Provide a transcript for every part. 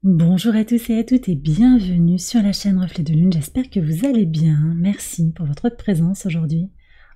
Bonjour à tous et à toutes et bienvenue sur la chaîne Reflet de Lune, j'espère que vous allez bien, merci pour votre présence aujourd'hui.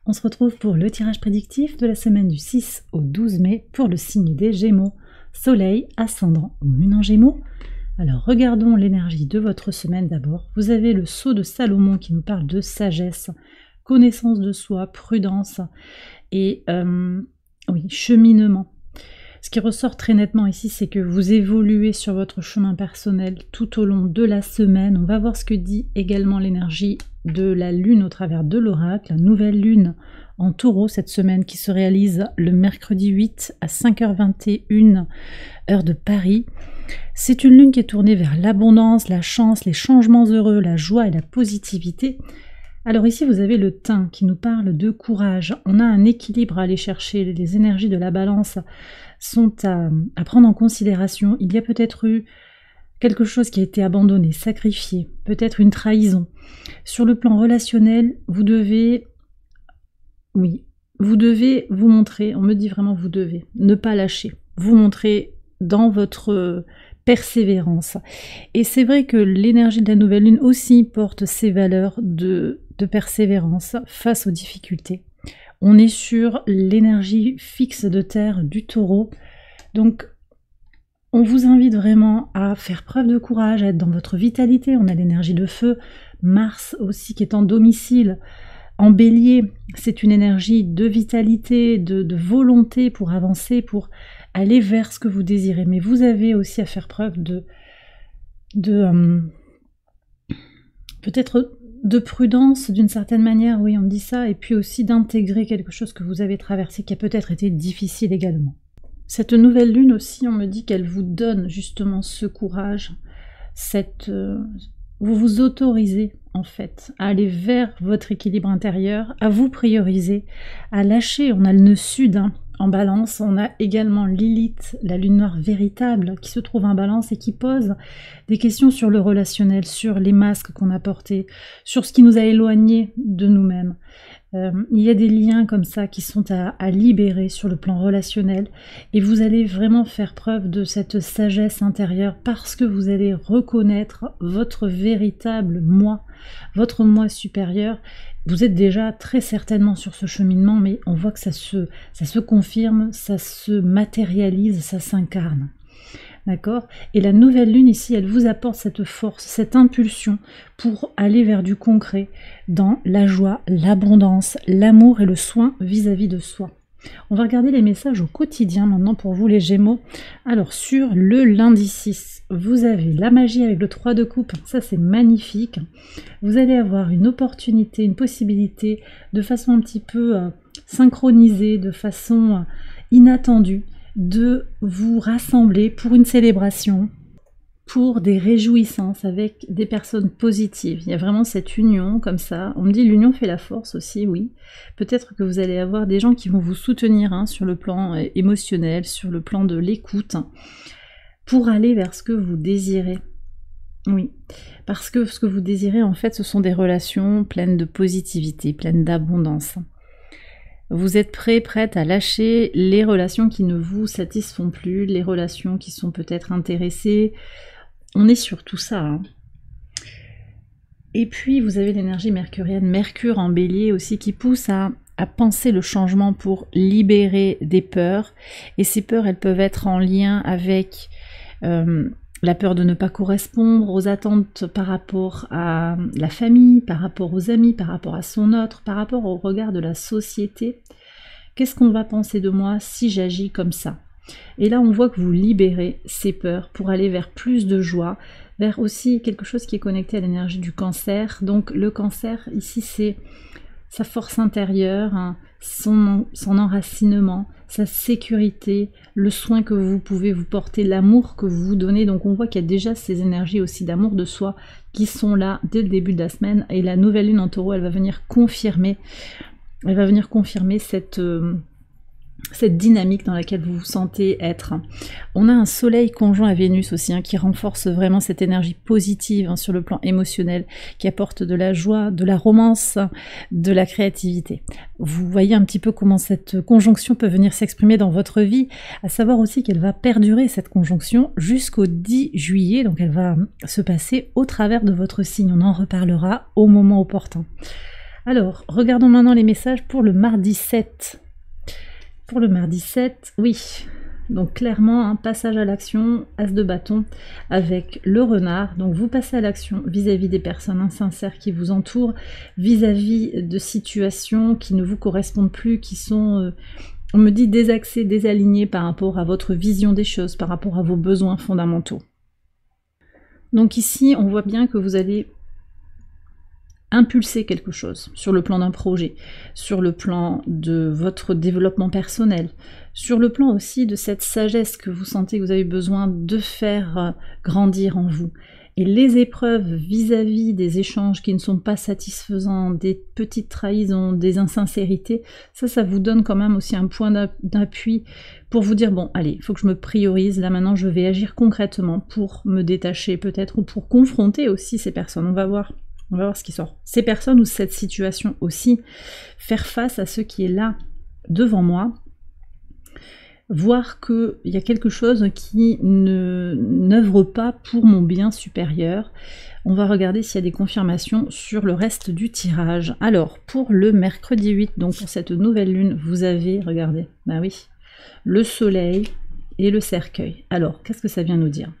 On se retrouve pour le tirage prédictif de la semaine du 6 au 12 mai pour le signe des Gémeaux, Soleil, Ascendant ou Lune en Gémeaux. Alors regardons l'énergie de votre semaine d'abord. Vous avez le sceau de Salomon qui nous parle de sagesse, connaissance de soi, prudence et cheminement. Ce qui ressort très nettement ici, c'est que vous évoluez sur votre chemin personnel tout au long de la semaine. On va voir ce que dit également l'énergie de la Lune au travers de l'oracle. Nouvelle Lune en Taureau cette semaine qui se réalise le mercredi 8 à 5h21, heure de Paris. C'est une Lune qui est tournée vers l'abondance, la chance, les changements heureux, la joie et la positivité. Alors ici, vous avez le Thym qui nous parle de courage. On a un équilibre à aller chercher. Les énergies de la balance sont à prendre en considération. Il y a peut-être eu quelque chose qui a été abandonné, sacrifié, peut-être une trahison. Sur le plan relationnel, vous devez vous montrer, on me dit vraiment vous devez, ne pas lâcher, vous montrer dans votre persévérance. Et c'est vrai que l'énergie de la nouvelle lune aussi porte ces valeurs de persévérance face aux difficultés. On est sur l'énergie fixe de terre du Taureau. Donc, on vous invite vraiment à faire preuve de courage, à être dans votre vitalité. On a l'énergie de feu. Mars aussi qui est en domicile. En Bélier, c'est une énergie de vitalité, de volonté pour avancer, pour aller vers ce que vous désirez. Mais vous avez aussi à faire preuve peut-être de prudence d'une certaine manière, oui on dit ça, et puis aussi d'intégrer quelque chose que vous avez traversé qui a peut-être été difficile également. Cette nouvelle lune aussi, on me dit qu'elle vous donne justement ce courage, vous vous autorisez en fait à aller vers votre équilibre intérieur, à vous prioriser, à lâcher. On a le nœud sud en balance, on a également Lilith, la lune noire véritable qui se trouve en balance et qui pose des questions sur le relationnel, sur les masques qu'on a portés, sur ce qui nous a éloignés de nous-mêmes. Il y a des liens comme ça qui sont à libérer sur le plan relationnel et vous allez vraiment faire preuve de cette sagesse intérieure parce que vous allez reconnaître votre véritable moi, votre moi supérieur. Vous êtes déjà très certainement sur ce cheminement, mais on voit que ça se confirme, ça se matérialise, ça s'incarne. D'accord? Et la nouvelle lune ici, elle vous apporte cette force, cette impulsion pour aller vers du concret dans la joie, l'abondance, l'amour et le soin vis-à-vis de soi. On va regarder les messages au quotidien maintenant pour vous les Gémeaux. Alors sur le lundi 6, vous avez la magie avec le 3 de coupe, ça c'est magnifique. Vous allez avoir une opportunité, une possibilité de façon un petit peu synchronisée, de façon inattendue, de vous rassembler pour une célébration, pour des réjouissances avec des personnes positives. Il y a vraiment cette union comme ça. On me dit l'union fait la force aussi, oui. Peut-être que vous allez avoir des gens qui vont vous soutenir sur le plan émotionnel, sur le plan de l'écoute, pour aller vers ce que vous désirez. Oui, parce que ce que vous désirez en fait, ce sont des relations pleines de positivité, pleines d'abondance. Vous êtes prête à lâcher les relations qui ne vous satisfont plus, les relations qui sont peut-être intéressées. On est sur tout ça. Et puis vous avez l'énergie mercurienne, Mercure en Bélier aussi, qui pousse à penser le changement pour libérer des peurs. Et ces peurs, elles peuvent être en lien avec la peur de ne pas correspondre aux attentes par rapport à la famille, par rapport aux amis, par rapport à son autre, par rapport au regard de la société. Qu'est-ce qu'on va penser de moi si j'agis comme ça? Et là, on voit que vous libérez ces peurs pour aller vers plus de joie, vers aussi quelque chose qui est connecté à l'énergie du cancer. Donc le cancer, ici, c'est sa force intérieure, son enracinement, sa sécurité, le soin que vous pouvez vous porter, l'amour que vous vous donnez. Donc on voit qu'il y a déjà ces énergies aussi d'amour de soi qui sont là dès le début de la semaine. Et la nouvelle lune en Taureau, elle va venir confirmer cette cette dynamique dans laquelle vous vous sentez être. On a un soleil conjoint à Vénus aussi, qui renforce vraiment cette énergie positive sur le plan émotionnel, qui apporte de la joie, de la romance, de la créativité. Vous voyez un petit peu comment cette conjonction peut venir s'exprimer dans votre vie, à savoir aussi qu'elle va perdurer cette conjonction jusqu'au 10 juillet, donc elle va se passer au travers de votre signe. On en reparlera au moment opportun. Alors, regardons maintenant les messages pour le mardi 7. Pour le mardi 7, oui, donc clairement un passage à l'action, as de bâton avec le renard, donc vous passez à l'action vis-à-vis des personnes insincères qui vous entourent, vis-à-vis de situations qui ne vous correspondent plus, qui sont, on me dit, désaxées, désalignées par rapport à votre vision des choses, par rapport à vos besoins fondamentaux. Donc ici, on voit bien que vous allez impulser quelque chose sur le plan d'un projet, sur le plan de votre développement personnel, sur le plan aussi de cette sagesse que vous sentez que vous avez besoin de faire grandir en vous. Et les épreuves vis-à-vis des échanges qui ne sont pas satisfaisants, des petites trahisons, des insincérités, ça vous donne quand même aussi un point d'appui pour vous dire, bon, allez, il faut que je me priorise, là maintenant je vais agir concrètement pour me détacher peut-être, ou pour confronter aussi ces personnes. On va voir ce qui sort. Ces personnes ou cette situation aussi, faire face à ce qui est là devant moi, voir qu'il y a quelque chose qui n'œuvre pas pour mon bien supérieur. On va regarder s'il y a des confirmations sur le reste du tirage. Alors, pour le mercredi 8, donc pour cette nouvelle lune, vous avez, regardez, ben oui, le soleil et le cercueil. Alors, qu'est-ce que ça vient nous dire?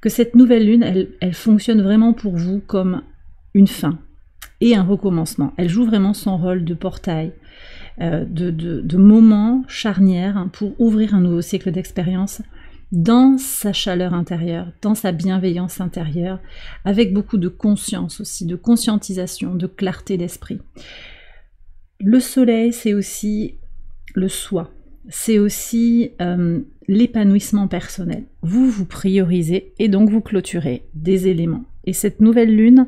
Que cette nouvelle lune, elle fonctionne vraiment pour vous comme une fin et un recommencement. Elle joue vraiment son rôle de portail, de moment charnière pour ouvrir un nouveau cycle d'expérience dans sa chaleur intérieure, dans sa bienveillance intérieure, avec beaucoup de conscience aussi, de conscientisation, de clarté d'esprit. Le soleil, c'est aussi le soi, c'est aussi l'épanouissement personnel. Vous priorisez et donc vous clôturez des éléments. Et cette nouvelle lune,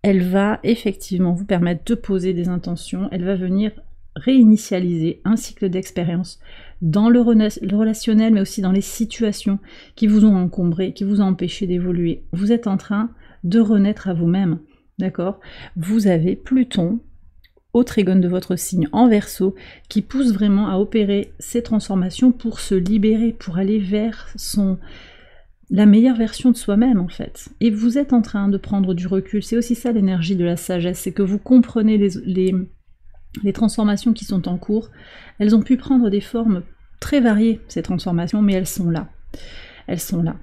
elle va effectivement vous permettre de poser des intentions, elle va venir réinitialiser un cycle d'expérience dans le relationnel, mais aussi dans les situations qui vous ont encombré, qui vous ont empêché d'évoluer. Vous êtes en train de renaître à vous-même, d'accord? Vous avez Pluton au trigone de votre signe en Verseau qui pousse vraiment à opérer ces transformations pour se libérer, pour aller vers la meilleure version de soi-même en fait. Et vous êtes en train de prendre du recul. C'est aussi ça l'énergie de la sagesse, c'est que vous comprenez les transformations qui sont en cours. Elles ont pu prendre des formes très variées, ces transformations, mais elles sont là. Elles sont là.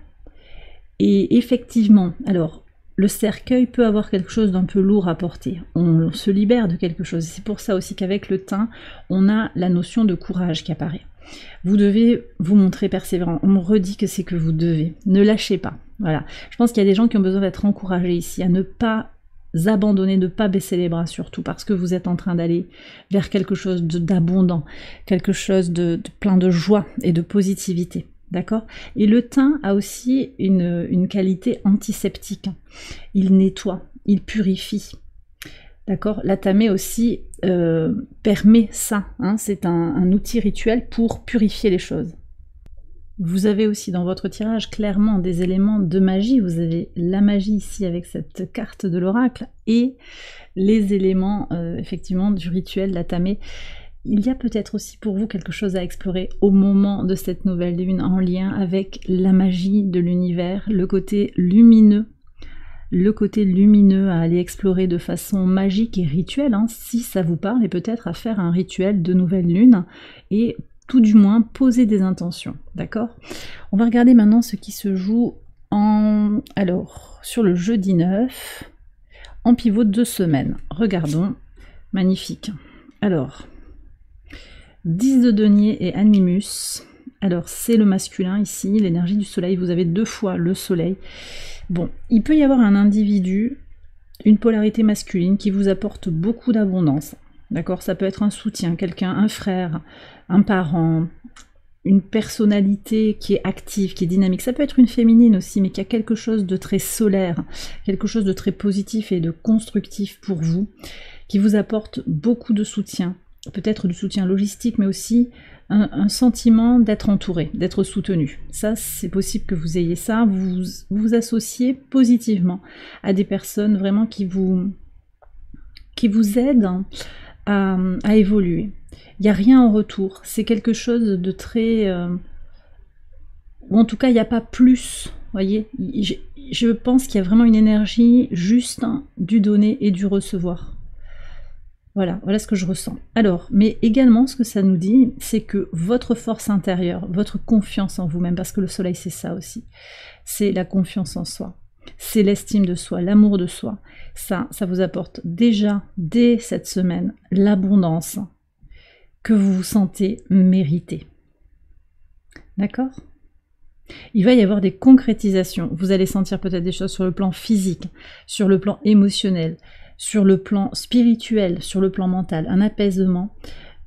Et effectivement, alors, le cercueil peut avoir quelque chose d'un peu lourd à porter. On se libère de quelque chose. C'est pour ça aussi qu'avec le thym, on a la notion de courage qui apparaît. Vous devez vous montrer persévérant. On me redit que c'est que vous devez. Ne lâchez pas. Voilà. Je pense qu'il y a des gens qui ont besoin d'être encouragés ici, à ne pas abandonner, ne pas baisser les bras surtout, parce que vous êtes en train d'aller vers quelque chose d'abondant, quelque chose de plein de joie et de positivité. D'accord? Et le thym a aussi une qualité antiseptique. Il nettoie, il purifie. D'accord? La tamé aussi permet ça. C'est un outil rituel pour purifier les choses. Vous avez aussi dans votre tirage clairement des éléments de magie. Vous avez la magie ici avec cette carte de l'oracle et les éléments effectivement du rituel, la tamé. Il y a peut-être aussi pour vous quelque chose à explorer au moment de cette nouvelle lune en lien avec la magie de l'univers, le côté lumineux à aller explorer de façon magique et rituelle, si ça vous parle, et peut-être à faire un rituel de nouvelle lune et tout du moins poser des intentions, d'accord? On va regarder maintenant ce qui se joue sur le jeudi 9, en pivot de 2 semaines. Regardons, magnifique. Alors, 10 de denier et animus. Alors, c'est le masculin ici, l'énergie du soleil. Vous avez 2 fois le soleil. Bon, il peut y avoir un individu, une polarité masculine qui vous apporte beaucoup d'abondance. D'accord? Ça peut être un soutien, quelqu'un, un frère, un parent, une personnalité qui est active, qui est dynamique. Ça peut être une féminine aussi, mais qui a quelque chose de très solaire, quelque chose de très positif et de constructif pour vous, qui vous apporte beaucoup de soutien. Peut-être du soutien logistique, mais aussi un sentiment d'être entouré, d'être soutenu. Ça, c'est possible que vous ayez ça. Vous vous associez positivement à des personnes vraiment qui vous aident à évoluer. Il n'y a rien en retour. C'est quelque chose de très... ou en tout cas, il n'y a pas plus. Voyez, je pense qu'il y a vraiment une énergie juste du donner et du recevoir. Voilà ce que je ressens. Alors, mais également, ce que ça nous dit, c'est que votre force intérieure, votre confiance en vous-même, parce que le soleil, c'est ça aussi, c'est la confiance en soi, c'est l'estime de soi, l'amour de soi. Ça vous apporte déjà, dès cette semaine, l'abondance que vous vous sentez mériter. D'accord ? Il va y avoir des concrétisations. Vous allez sentir peut-être des choses sur le plan physique, sur le plan émotionnel, sur le plan spirituel, sur le plan mental, un apaisement,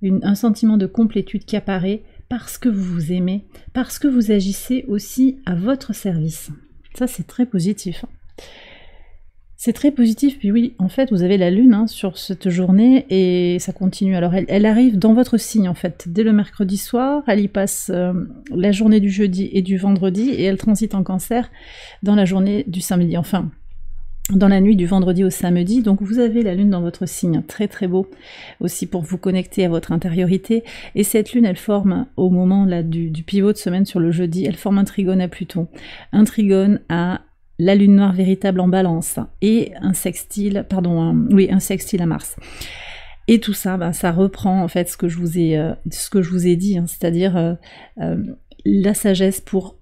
un sentiment de complétude qui apparaît parce que vous vous aimez, parce que vous agissez aussi à votre service. Ça, c'est très positif. C'est très positif, puis oui, en fait, vous avez la lune sur cette journée et ça continue. Alors, elle arrive dans votre signe, en fait, dès le mercredi soir, elle y passe la journée du jeudi et du vendredi et elle transite en Cancer dans la journée du samedi, enfin, dans la nuit du vendredi au samedi. Donc, vous avez la lune dans votre signe, très très beau, aussi pour vous connecter à votre intériorité. Et cette lune, elle forme, au moment là, du pivot de semaine sur le jeudi, elle forme un trigone à Pluton, un trigone à la lune noire véritable en Balance et un sextile à Mars. Et tout ça, ça reprend en fait ce que je vous ai dit, c'est-à-dire la sagesse pour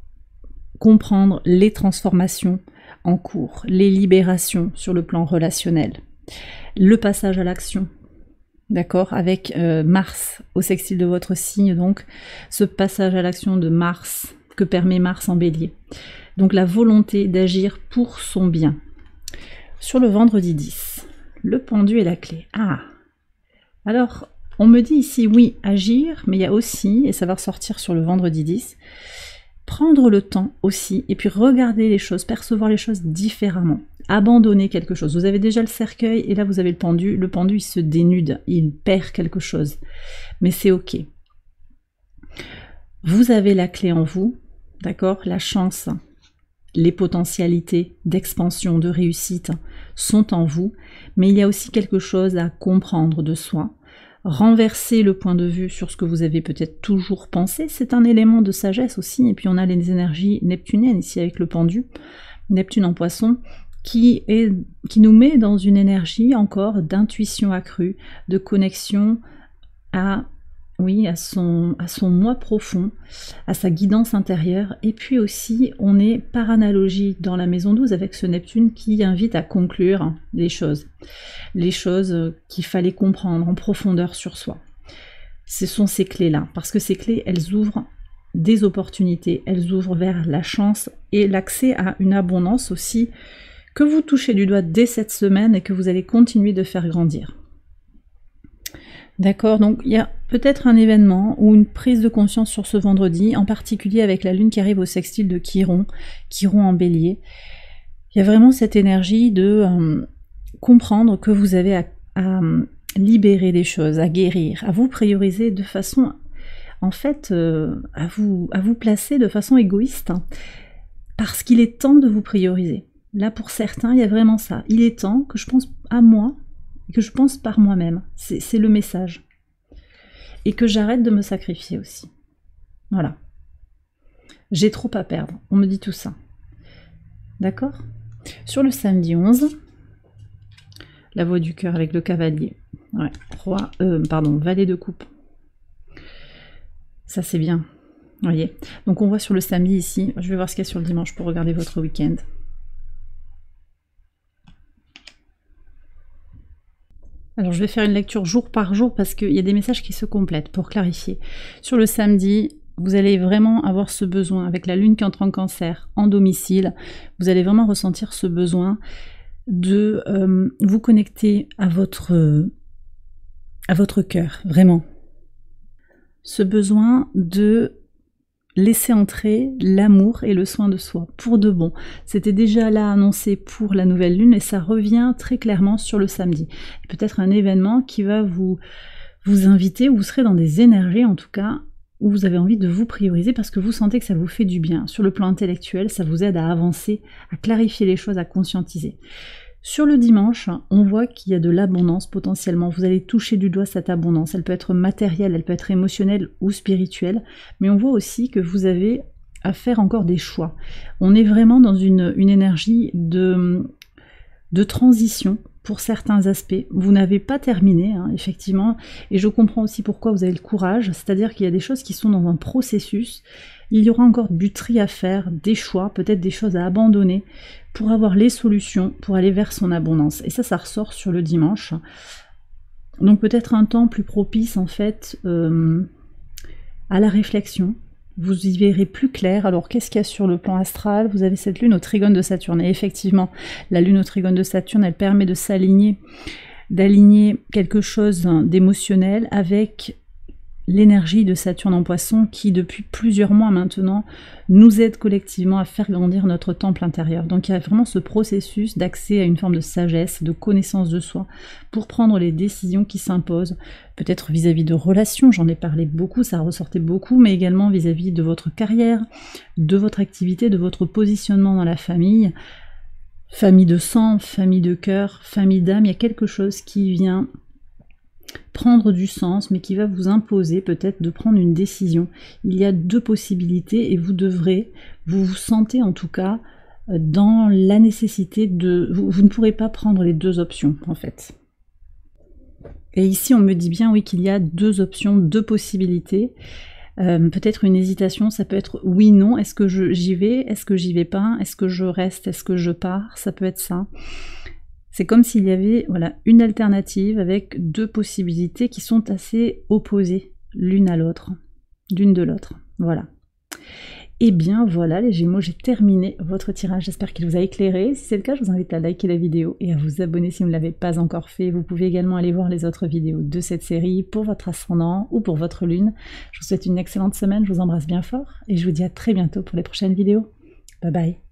comprendre les transformations en cours, les libérations sur le plan relationnel, le passage à l'action, d'accord, avec Mars au sextile de votre signe, donc ce passage à l'action de Mars que permet Mars en Bélier. Donc la volonté d'agir pour son bien. Sur le vendredi 10, le pendu est la clé. Ah, alors on me dit ici, oui, agir, mais il y a aussi, et ça va ressortir sur le vendredi 10, prendre le temps aussi, et puis regarder les choses, percevoir les choses différemment, abandonner quelque chose. Vous avez déjà le cercueil, et là vous avez le pendu il se dénude, il perd quelque chose, mais c'est ok. Vous avez la clé en vous, d'accord, la chance, les potentialités d'expansion, de réussite sont en vous, mais il y a aussi quelque chose à comprendre de soi. Renverser le point de vue sur ce que vous avez peut-être toujours pensé, c'est un élément de sagesse aussi. Et puis on a les énergies neptuniennes ici avec le pendu, Neptune en Poisson, qui nous met dans une énergie encore d'intuition accrue, de connexion à son moi profond, à sa guidance intérieure. Et puis aussi, on est par analogie dans la maison 12 avec ce Neptune qui invite à conclure les choses qu'il fallait comprendre en profondeur sur soi. Ce sont ces clés-là, parce que ces clés, elles ouvrent des opportunités, elles ouvrent vers la chance et l'accès à une abondance aussi que vous touchez du doigt dès cette semaine et que vous allez continuer de faire grandir. D'accord, donc il y a peut-être un événement ou une prise de conscience sur ce vendredi, en particulier avec la lune qui arrive au sextile de Chiron en Bélier. Il y a vraiment cette énergie de comprendre que vous avez à libérer des choses, à guérir, à vous prioriser de façon, en fait, à vous placer de façon égoïste, parce qu'il est temps de vous prioriser. Là, pour certains, il y a vraiment ça. Il est temps que je pense à moi, et que je pense par moi-même, c'est le message. Et que j'arrête de me sacrifier aussi. Voilà. J'ai trop à perdre, on me dit tout ça. D'accord ? Sur le samedi 11, la voix du cœur avec le cavalier. Ouais, valet de coupe. Ça c'est bien. Vous voyez ? Donc on voit sur le samedi ici, je vais voir ce qu'il y a sur le dimanche pour regarder votre week-end. Alors je vais faire une lecture jour par jour parce qu'il y a des messages qui se complètent pour clarifier. Sur le samedi, vous allez vraiment avoir ce besoin, avec la lune qui entre en Cancer, en domicile, vous allez vraiment ressentir ce besoin de vous connecter à votre cœur, vraiment. Ce besoin de laisser entrer l'amour et le soin de soi, pour de bon. C'était déjà là annoncé pour la nouvelle lune et ça revient très clairement sur le samedi. Peut-être un événement qui va vous inviter, ou vous serez dans des énergies en tout cas, où vous avez envie de vous prioriser parce que vous sentez que ça vous fait du bien. Sur le plan intellectuel, ça vous aide à avancer, à clarifier les choses, à conscientiser. Sur le dimanche, on voit qu'il y a de l'abondance potentiellement. Vous allez toucher du doigt cette abondance. Elle peut être matérielle, elle peut être émotionnelle ou spirituelle, mais on voit aussi que vous avez à faire encore des choix. On est vraiment dans une énergie de transition pour certains aspects. Vous n'avez pas terminé, hein, effectivement, et je comprends aussi pourquoi vous avez le courage, c'est-à-dire qu'il y a des choses qui sont dans un processus, il y aura encore du tri à faire, des choix, peut-être des choses à abandonner, pour avoir les solutions, pour aller vers son abondance. Et ça ressort sur le dimanche. Donc peut-être un temps plus propice, en fait, à la réflexion. Vous y verrez plus clair. Alors qu'est-ce qu'il y a sur le plan astral? Vous avez cette lune au trigone de Saturne. Et effectivement, la lune au trigone de Saturne, elle permet de s'aligner, d'aligner quelque chose d'émotionnel avec l'énergie de Saturne en Poisson qui, depuis plusieurs mois maintenant, nous aide collectivement à faire grandir notre temple intérieur. Donc il y a vraiment ce processus d'accès à une forme de sagesse, de connaissance de soi, pour prendre les décisions qui s'imposent, peut-être vis-à-vis de relations, j'en ai parlé beaucoup, ça ressortait beaucoup, mais également vis-à-vis de votre carrière, de votre activité, de votre positionnement dans la famille, famille de sang, famille de cœur, famille d'âme, il y a quelque chose qui vient prendre du sens, mais qui va vous imposer peut-être de prendre une décision. Il y a deux possibilités et vous vous sentez en tout cas dans la nécessité de... Vous ne pourrez pas prendre les deux options en fait. Et ici on me dit bien oui qu'il y a deux options, deux possibilités. Peut-être une hésitation, ça peut être oui, non, est-ce que j'y vais, est-ce que j'y vais pas, est-ce que je reste, est-ce que je pars, ça peut être ça. C'est comme s'il y avait voilà, une alternative avec deux possibilités qui sont assez opposées l'une à l'autre, l'une de l'autre. Voilà. Et bien voilà les Gémeaux, j'ai terminé votre tirage, j'espère qu'il vous a éclairé. Si c'est le cas, je vous invite à liker la vidéo et à vous abonner si vous ne l'avez pas encore fait. Vous pouvez également aller voir les autres vidéos de cette série pour votre ascendant ou pour votre lune. Je vous souhaite une excellente semaine, je vous embrasse bien fort et je vous dis à très bientôt pour les prochaines vidéos. Bye bye.